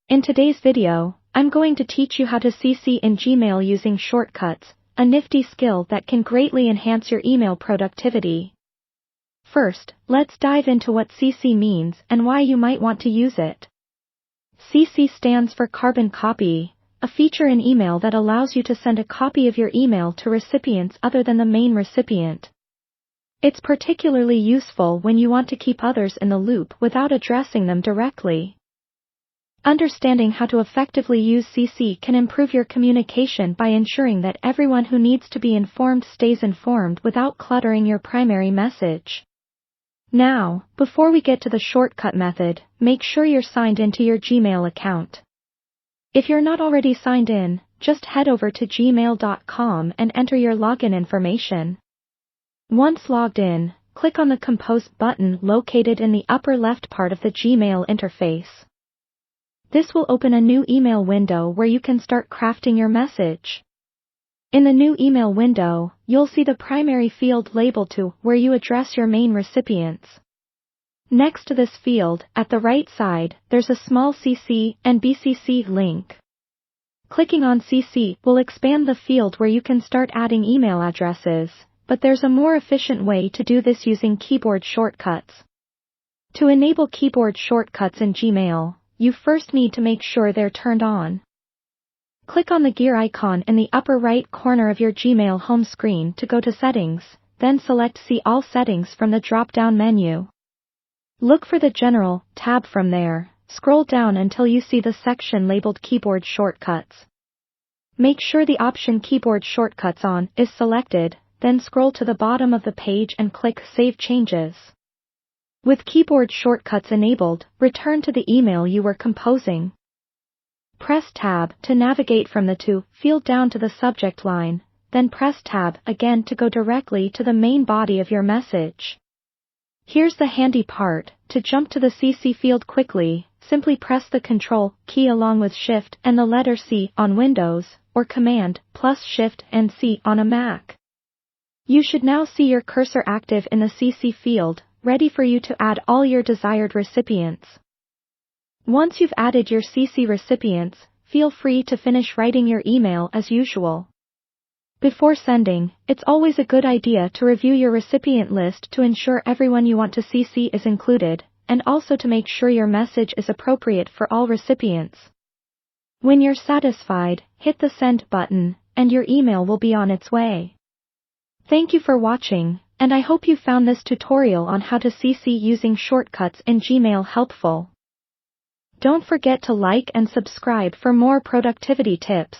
In today's video, I'm going to teach you how to CC in Gmail using shortcuts, a nifty skill that can greatly enhance your email productivity. First, let's dive into what CC means and why you might want to use it. CC stands for carbon copy, a feature in email that allows you to send a copy of your email to recipients other than the main recipient. It's particularly useful when you want to keep others in the loop without addressing them directly. Understanding how to effectively use CC can improve your communication by ensuring that everyone who needs to be informed stays informed without cluttering your primary message. Now, before we get to the shortcut method, make sure you're signed into your Gmail account. If you're not already signed in, just head over to gmail.com and enter your login information. Once logged in, click on the Compose button located in the upper left part of the Gmail interface. This will open a new email window where you can start crafting your message. In the new email window, you'll see the primary field labeled to where you address your main recipients. Next to this field, at the right side, there's a small CC and BCC link. Clicking on CC will expand the field where you can start adding email addresses, but there's a more efficient way to do this using keyboard shortcuts. To enable keyboard shortcuts in Gmail, you first need to make sure they're turned on. Click on the gear icon in the upper right corner of your Gmail home screen to go to Settings, then select See All Settings from the drop-down menu. Look for the General tab from there, scroll down until you see the section labeled Keyboard Shortcuts. Make sure the option Keyboard Shortcuts on is selected, then scroll to the bottom of the page and click Save Changes. With keyboard shortcuts enabled, return to the email you were composing. Press Tab to navigate from the To field down to the subject line, then press Tab again to go directly to the main body of your message. Here's the handy part: to jump to the CC field quickly, simply press the Control key along with Shift and the letter C on Windows, or Command plus Shift and C on a Mac. You should now see your cursor active in the CC field, ready for you to add all your desired recipients. Once you've added your CC recipients, feel free to finish writing your email as usual. Before sending, it's always a good idea to review your recipient list to ensure everyone you want to CC is included, and also to make sure your message is appropriate for all recipients. When you're satisfied, hit the Send button, and your email will be on its way. Thank you for watching, and I hope you found this tutorial on how to CC using shortcuts in Gmail helpful. Don't forget to like and subscribe for more productivity tips.